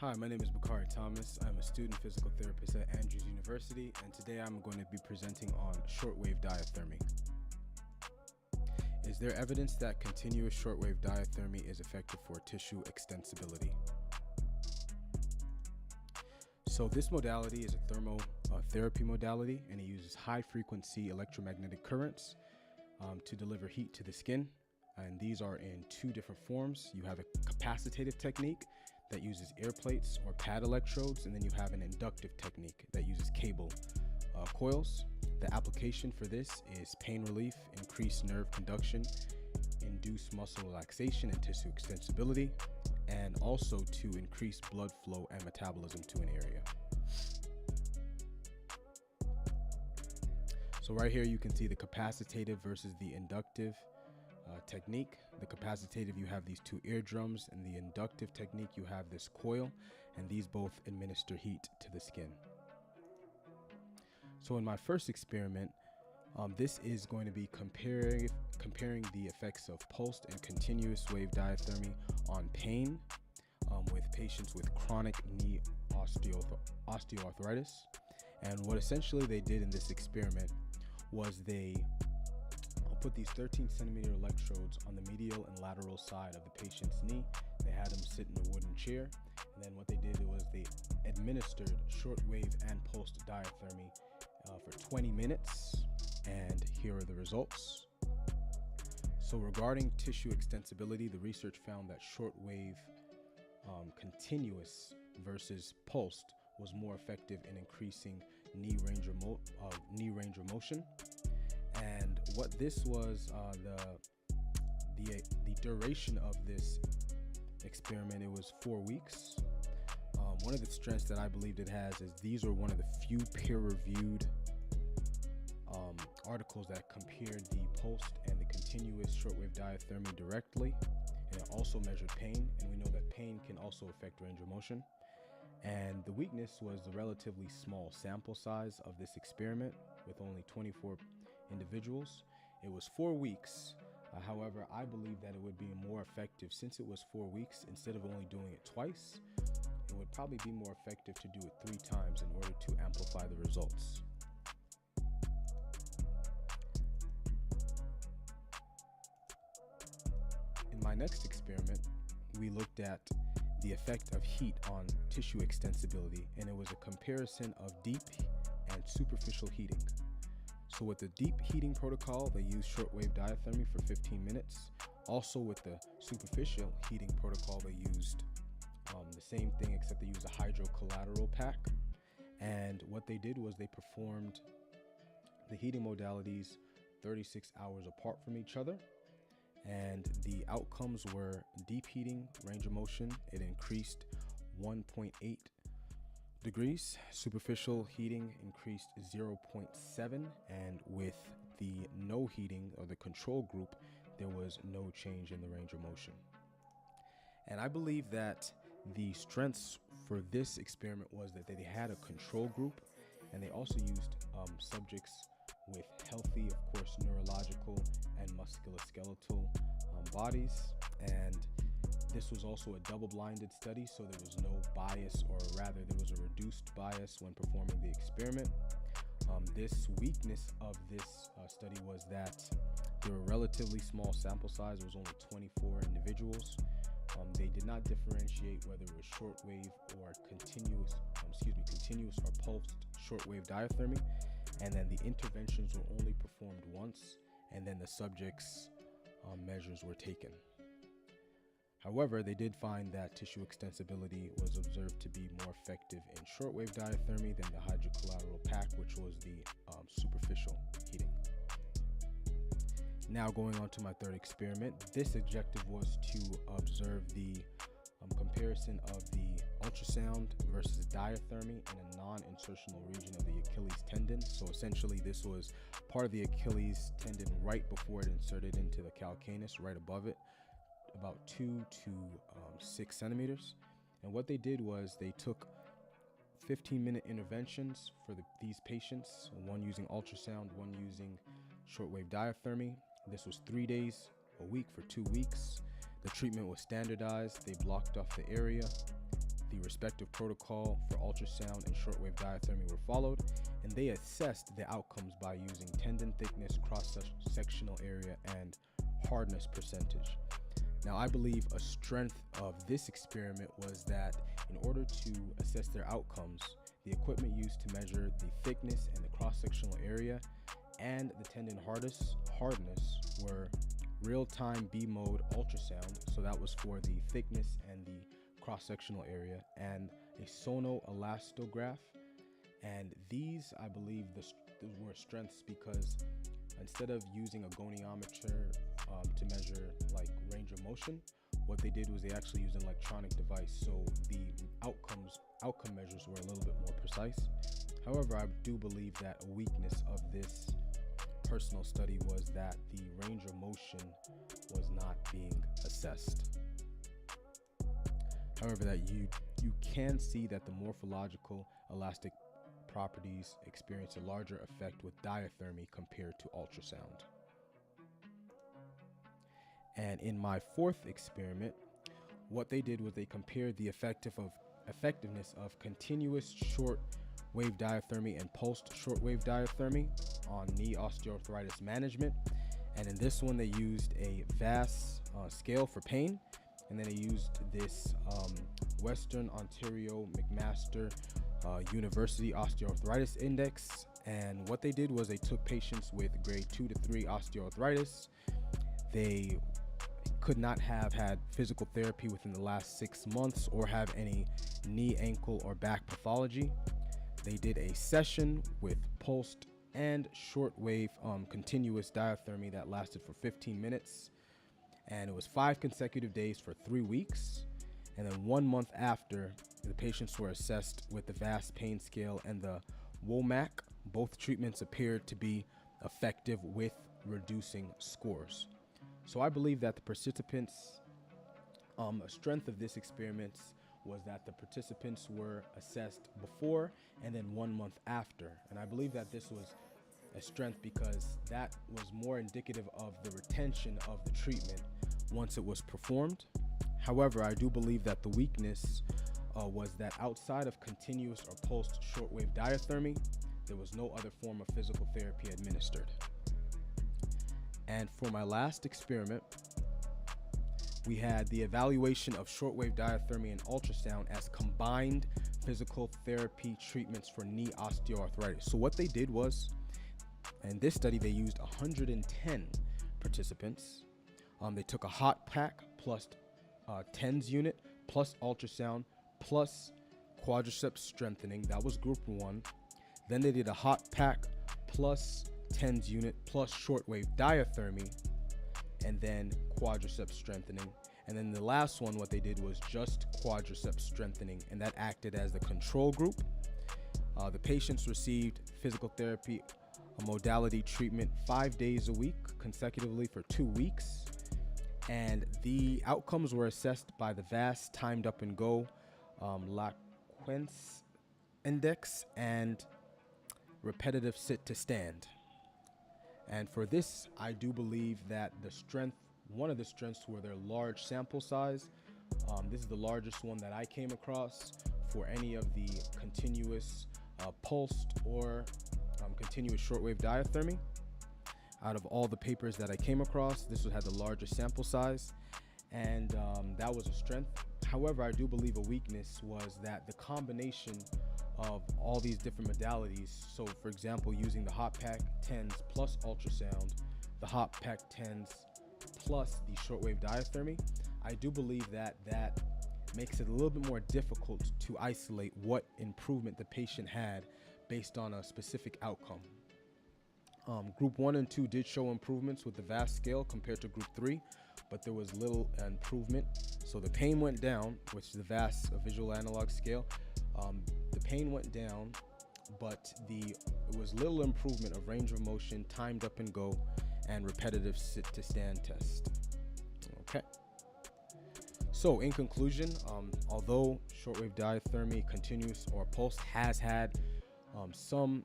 Hi, my name is Bakari Thomas. I'm a student physical therapist at Andrews University, and today I'm going to be presenting on shortwave diathermy. Is there evidence that continuous shortwave diathermy is effective for tissue extensibility? So this modality is a thermotherapy modality, and it uses high-frequency electromagnetic currents to deliver heat to the skin. And these are in two different forms. You have a capacitative technique that uses air plates or pad electrodes, and then you have an inductive technique that uses cable coils. The application for this is pain relief, increased nerve conduction, induce muscle relaxation and tissue extensibility, and also to increase blood flow and metabolism to an area. So right here you can see the capacitative versus the inductive technique. The capacitative, you have these two eardrums, and the inductive technique, you have this coil, and these both administer heat to the skin. So in my first experiment, this is going to be comparing the effects of pulsed and continuous wave diathermy on pain with patients with chronic knee osteoarthritis. And what essentially they did in this experiment was they put these 13-centimeter electrodes on the medial and lateral side of the patient's knee. They had them sit in a wooden chair, and then what they did was they administered shortwave and pulsed diathermy for 20 minutes, and here are the results. So regarding tissue extensibility, the research found that shortwave continuous versus pulsed was more effective in increasing knee range of motion. And what this was, the duration of this experiment, it was 4 weeks. One of the strengths that I believed it has is these are one of the few peer-reviewed articles that compared the pulsed and the continuous shortwave diathermy directly, and it also measured pain, and we know that pain can also affect range of motion. And the weakness was the relatively small sample size of this experiment with only 24 individuals. It was 4 weeks. However, I believe that it would be more effective since it was 4 weeks. Instead of only doing it twice, it would probably be more effective to do it 3 times in order to amplify the results. In my next experiment, we looked at the effect of heat on tissue extensibility, and it was a comparison of deep and superficial heating. So with the deep heating protocol, they used shortwave diathermy for 15 minutes. Also with the superficial heating protocol, they used the same thing, except they used a hydrocollateral pack. And what they did was they performed the heating modalities 36 hours apart from each other. And the outcomes were deep heating, range of motion, it increased 1.8 degrees. Superficial heating increased 0.7, and with the no heating, or the control group, there was no change in the range of motion. And I believe that the strengths for this experiment was that they had a control group, and they also used subjects with healthy, of course, neurological and musculoskeletal bodies. And this was also a double-blinded study, so there was no bias, or rather there was a reduced bias when performing the experiment. This weakness of this study was that there were relatively small sample size. It was only 24 individuals. They did not differentiate whether it was shortwave or continuous or pulsed shortwave diathermy. And then the interventions were only performed once, and then the subjects' measures were taken. However, they did find that tissue extensibility was observed to be more effective in shortwave diathermy than the hydrocollateral pack, which was the superficial heating. Now going on to my third experiment, this objective was to observe the comparison of the ultrasound versus diathermy in a non-insertional region of the Achilles tendon. So essentially this was part of the Achilles tendon right before it inserted into the calcaneus, right above it, about 2 to 6 centimeters. And what they did was they took 15-minute interventions for these patients, one using ultrasound, one using shortwave diathermy. This was 3 days a week for 2 weeks. The treatment was standardized. They blocked off the area. the respective protocol for ultrasound and shortwave diathermy were followed, and they assessed the outcomes by using tendon thickness, cross-sectional area, and hardness percentage. Now, I believe a strength of this experiment was that in order to assess their outcomes, the equipment used to measure the thickness and the cross-sectional area and the tendon hardness were real-time B-mode ultrasound, so that was for the thickness and the cross-sectional area, and a sonoelastograph. And these, I believe, were strengths because instead of using a goniometer to measure like range of motion, what they did was they actually used an electronic device, so the outcome measures were a little bit more precise. However, I do believe that a weakness of this personal study was that the range of motion was not being assessed. However, that you can see that the morphological elastic properties experience a larger effect with diathermy compared to ultrasound. And in my fourth experiment, what they did was they compared the effectiveness of continuous short-wave diathermy and pulsed short-wave diathermy on knee osteoarthritis management. And in this one, they used a VAS scale for pain, and then they used this Western Ontario McMaster University Osteoarthritis Index. And what they did was they took patients with grade 2 to 3 osteoarthritis. They could not have had physical therapy within the last 6 months or have any knee, ankle, or back pathology. They did a session with pulsed and shortwave continuous diathermy that lasted for 15 minutes. And it was 5 consecutive days for 3 weeks. And then 1 month after, the patients were assessed with the VAS pain scale and the WOMAC. Both treatments appeared to be effective with reducing scores. So I believe that the participants, strength of this experiment was that the participants were assessed before and then 1 month after. And I believe that this was a strength because that was more indicative of the retention of the treatment once it was performed. However, I do believe that the weakness was that outside of continuous or pulsed shortwave diathermy, there was no other form of physical therapy administered. And for my last experiment, we had the evaluation of shortwave diathermy and ultrasound as combined physical therapy treatments for knee osteoarthritis. So what they did was, in this study, they used 110 participants. They took a hot pack plus TENS unit plus ultrasound plus quadriceps strengthening. That was group 1. Then they did a hot pack plus TENS unit plus shortwave diathermy, and then quadriceps strengthening. And then the last one, what they did was just quadriceps strengthening, and that acted as the control group. The patients received physical therapy, a modality treatment 5 days a week consecutively for 2 weeks. And the outcomes were assessed by the VAS timed up and go, Laquence index, and repetitive sit to stand. And for this, I do believe that one of the strengths were their large sample size. This is the largest one that I came across for any of the continuous pulsed or continuous shortwave diathermy. Out of all the papers that I came across, this had the largest sample size, and that was a strength. However, I do believe a weakness was that the combination of all these different modalities, so for example, using the hot pack TENS plus ultrasound, the hot pack TENS plus the shortwave diathermy, I do believe that makes it a little bit more difficult to isolate what improvement the patient had based on a specific outcome. Group 1 and 2 did show improvements with the VAS scale compared to group 3, but there was little improvement. So the pain went down, which is the VAS, a visual analog scale. The pain went down, but it was little improvement of range of motion, timed up and go, and repetitive sit to stand test. Okay. So in conclusion, although shortwave diathermy, continuous or pulse, has had some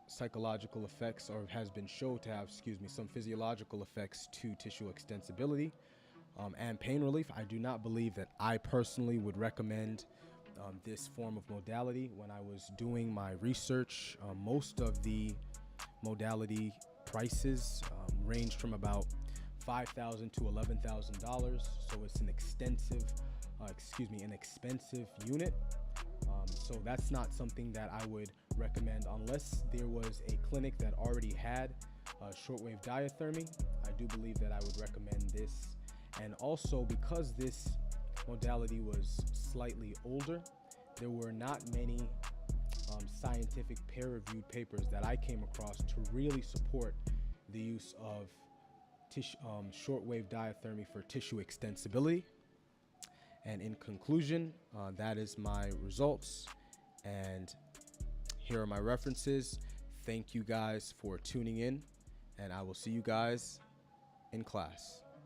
psychological effects, or has been shown to have, some physiological effects to tissue extensibility and pain relief, I do not believe that I personally would recommend this form of modality. When I was doing my research, most of the modality prices ranged from about $5,000 to $11,000. So it's an expensive unit. So that's not something that I would recommend unless there was a clinic that already had shortwave diathermy. I do believe that I would recommend this. And also, because this modality was slightly older, there were not many scientific peer-reviewed papers that I came across to really support the use of shortwave diathermy for tissue extensibility. And in conclusion, that is my results, and here are my references. Thank you guys for tuning in, and I will see you guys in class.